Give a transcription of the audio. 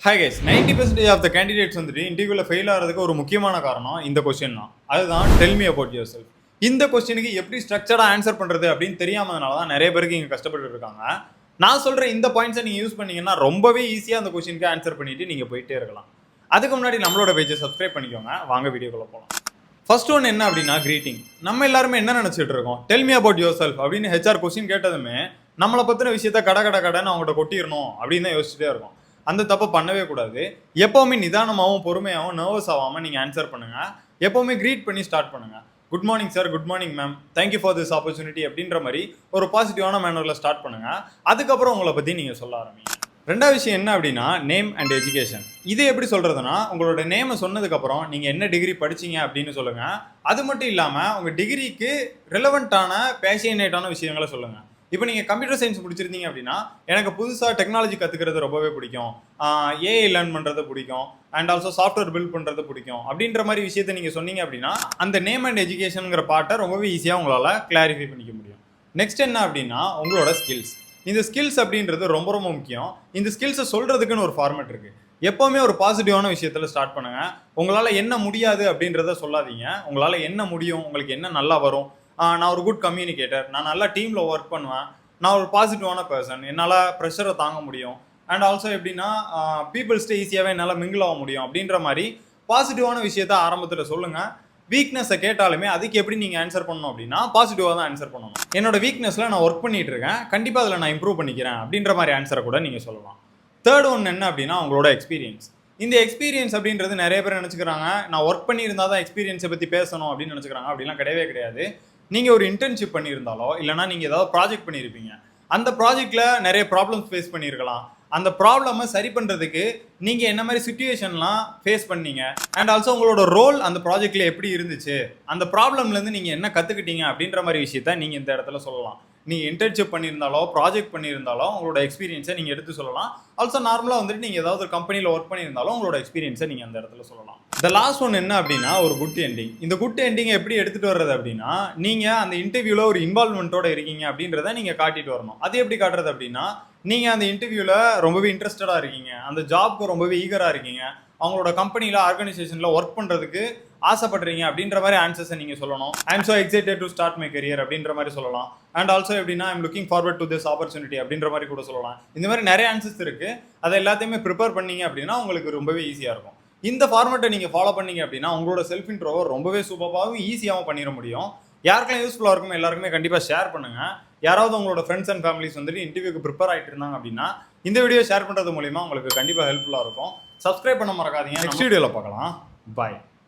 Hi guys 90% of the candidates வந்துட்டு இன்டர்வியூவில் fail ஆகிறதுக்கு ஒரு முக்கியமான காரணம் இந்த கொஸ்டின் தான். அதுதான் tell me about your self. இந்த கொஸ்டினுக்கு எப்படி ஸ்ட்ரக்சர்டாக ஆன்சர் பண்ணுறது அப்படின்னு தெரியாமதுனால தான் நிறைய பேருக்கு இங்கே கஷ்டப்பட்டு இருக்காங்க. நான் சொல்கிற இந்த பாயிண்ட்ஸை நீங்கள் யூஸ் பண்ணீங்கன்னா ரொம்பவே ஈஸியாக அந்த கொஸ்டினுக்கு ஆன்சர் பண்ணிட்டு நீங்கள் போயிட்டே இருக்கலாம். அதுக்கு முன்னாடி நம்மளோட பேஜை சப்ஸ்கிரைப் பண்ணிக்கோங்க. வாங்க வீடியோக்குள்ள போகலாம். ஃபர்ஸ்ட் ஒன் என்ன அப்படின்னா கிரீட்டிங். நம்ம எல்லாருமே என்ன நினச்சிட்டு இருக்கோம், tell me about your self அப்படின்னு ஹெச்ஆர் கொஸ்டின் கேட்டதுமே நம்மளை பற்றின விஷயத்த கடைன்னு அவங்கள்ட்ட கொட்டிடணும் அப்படின்னு தான் யோசிச்சுட்டே இருக்கோம். அந்த தப்பை பண்ணவே கூடாது. எப்போவுமே நிதானமாகவும் பொறுமையாகவும் நர்வஸ் ஆகாமல் நீங்கள் ஆன்சர் பண்ணுங்கள். எப்போவுமே க்ரீட் பண்ணி ஸ்டார்ட் பண்ணுங்கள். Good morning sir, good morning ma'am, thank you for this opportunity அப்படின்ற மாதிரி ஒரு பாசிட்டிவான மேனரில் ஸ்டார்ட் பண்ணுங்கள். அதுக்கப்புறம் உங்களை பற்றி நீங்கள் சொல்ல ஆரம்பிங்க. ரெண்டாவது விஷயம் என்ன அப்படின்னா நேம் அண்ட் எஜுகேஷன். இது எப்படி சொல்கிறதுனா, உங்களோட நேமை சொன்னதுக்கப்புறம் நீங்கள் என்ன டிகிரி படிச்சிங்க அப்படின்னு சொல்லுங்கள். அது மட்டும் இல்லாமல் உங்கள் டிகிரிக்கு ரெலவெண்ட்டான பேஷனேட்டான விஷயங்களை சொல்லுங்கள். இப்போ நீங்கள் கம்ப்யூட்டர் சயின்ஸ் முடிச்சிருந்தீங்க அப்படின்னா எனக்கு புதுசாக டெக்னாலஜி கற்றுக்கிறது ரொம்பவே பிடிக்கும், ஏஐ லேர்ன் பண்ணுறது பிடிக்கும், அண்ட் ஆல்சோ சாஃப்ட்வேர் பில்ட் பண்ணுறது பிடிக்கும் அப்படின்ற மாதிரி விஷயத்த நீங்கள் சொன்னீங்க அப்படின்னா அந்த நேம் அண்ட் எஜுகேஷனுங்கிற பார்ட்டை ரொம்பவே ஈஸியாக உங்களால் கிளாரிஃபை பண்ணிக்க முடியும். நெக்ஸ்ட் என்ன அப்படின்னா உங்களோட ஸ்கில்ஸ். இந்த ஸ்கில்ஸ் அப்படின்றது ரொம்ப ரொம்ப முக்கியம். இந்த ஸ்கில்ஸை சொல்கிறதுக்குன்னு ஒரு ஃபார்மேட் இருக்குது. எப்போவுமே ஒரு பாசிட்டிவான விஷயத்தில் ஸ்டார்ட் பண்ணுங்கள். உங்களால் என்ன முடியாது அப்படின்றத சொல்லாதீங்க. உங்களால் என்ன முடியும், உங்களுக்கு என்ன நல்லா வரும், நான் ஒரு குட் கம்யூனிகேட்டர், நான் நல்லா டீமில் ஒர்க் பண்ணுவேன், நான் ஒரு பாசிட்டிவான பர்சன், என்னால் ப்ரெஷரை தாங்க முடியும், அண்ட் ஆல்சோ எப்படின்னா பீப்புள்ஸ்ட்டு ஈஸியாகவே என்னால் மிங்கிள் ஆக முடியும் அப்படின்ற மாதிரி பாசிட்டிவான விஷயத்த ஆரம்பத்தில் சொல்லுங்கள். வீக்னஸை கேட்டாலுமே அதுக்கு எப்படி நீங்கள் ஆன்சர் பண்ணணும் அப்படின்னா பாசிட்டிவாக தான் ஆன்சர் பண்ணணும். என்னோட வீக்னஸில் நான் ஒர்க் பண்ணிகிட்டு இருக்கேன், கண்டிப்பாக அதில் நான் இம்ப்ரூவ் பண்ணிக்கிறேன் அப்படின்ற மாதிரி ஆன்சரை கூட நீங்கள் சொல்லலாம். தேர்ட் ஒன் என்ன அப்படின்னா உங்களோட எக்ஸ்பீரியன்ஸ். இந்த எக்ஸ்பீரியன்ஸ் அப்படின்றது நிறைய பேர் நினச்சிக்கிறாங்க நான் ஒர்க் பண்ணியிருந்தால் தான் எக்ஸ்பீரியன்ஸை பற்றி பேசணும் அப்படின்னு நினச்சிக்கிறாங்க. அப்படிலாம் கிடையவே கிடையாது. நீங்கள் ஒரு இன்டர்ன்ஷிப் பண்ணியிருந்தாலோ இல்லைனா நீங்கள் ஏதாவது ப்ராஜெக்ட் பண்ணியிருப்பீங்க, அந்த ப்ராஜெக்டில் நிறைய ப்ராப்ளம்ஸ் ஃபேஸ் பண்ணியிருக்கலாம். அந்த ப்ராப்ளமை சரி பண்ணுறதுக்கு நீங்கள் என்ன மாதிரி சுச்சுவேஷன்லாம் ஃபேஸ் பண்ணீங்க, அண்ட் ஆல்சோ உங்களோட ரோல் அந்த ப்ராஜெக்டில் எப்படி இருந்துச்சு, அந்த ப்ராப்ளம்லேருந்து நீங்கள் என்ன கற்றுக்கிட்டீங்க அப்படின்ற மாதிரி விஷயத்த நீங்கள் இந்த இடத்துல சொல்லலாம். நீங்கள் இன்டர்ன்ஷிப் பண்ணியிருந்தாலோ ப்ராஜெக்ட் பண்ணியிருந்தாலோ உங்களோட எக்ஸ்பீரியன்ஸை நீங்கள் எடுத்து சொல்லலாம். ஆல்சோ நார்மலாக வந்துட்டு நீங்கள் ஏதாவது ஒரு கம்பெனியில் ஒர்க் பண்ணியிருந்தாலும் உங்களோட எக்ஸ்பீரியன்ஸை நீங்கள் அந்த இடத்துல சொல்லலாம். இந்த லாஸ்ட் ஒன் என்ன அப்படின்னா ஒரு குட் எண்டிங். இந்த குட் எண்டிங்கை எப்படி எடுத்துகிட்டு வர்றது அப்படின்னா நீங்கள் அந்த இன்டர்வியூவில் ஒரு இன்வால்மெண்ட்டோட இருக்கீங்க அப்படின்றத நீங்கள் காட்டிட்டு வரணும். அது எப்படி காட்டுறது அப்படின்னா நீங்கள் அந்த இன்டர்வியூவில் ரொம்பவே இன்ட்ரெஸ்டடாக இருக்கீங்க, அந்த ஜாப்க்கு ரொம்பவே ஈகராக இருக்கீங்க, அவங்களோட கம்பெனியில் ஆர்கனைசேஷனில் ஒர்க் பண்ணுறதுக்கு ஆசைப்படுறீங்க அப்படின்ற மாதிரி ஆன்சர்ஸை நீங்கள் சொல்லணும். I am so excited to start my career அப்படின்ற மாதிரி சொல்லலாம். அண்ட் ஆல்சோ எப்படின்னா I'm looking forward to this opportunity அப்படின்ற மாதிரி கூட சொல்லலாம். இந்த மாதிரி நிறைய ஆன்சர்ஸ் இருக்குது. அதை எல்லாத்தையுமே ப்ரிப்பேர் பண்ணீங்க அப்படின்னா உங்களுக்கு ரொம்பவே ஈஸியாக இருக்கும். இந்த ஃபார்மேட்டை நீங்கள் ஃபாலோ பண்ணீங்க அப்படின்னா உங்களோட செல்ஃப் இன்ட்ரோவை ரொம்பவே சூப்பராகவும் ஈஸியாகவும் பண்ணிட முடியும். யாருக்கெல்லாம் யூஸ்ஃபுல்லாக இருக்கும் எல்லாருக்குமே கண்டிப்பாக ஷேர் பண்ணுங்கள். யாராவது உங்களோட ஃப்ரெண்ட்ஸ் அண்ட் ஃபேமிலிஸ் வந்துட்டு இன்டர்வியூக்கு ப்ரிப்பேர் ஆகிட்டு இருந்தாங்க அப்படின்னா இந்த வீடியோ ஷேர் பண்ணுறது மூலிமா உங்களுக்கு கண்டிப்பாக ஹெல்ப்ஃபுல்லாக இருக்கும். சப்ஸ்கிரைப் பண்ண மறக்காதீங்க. நெக்ஸ்ட் வீடியோவில் பார்க்கலாம். பாய்.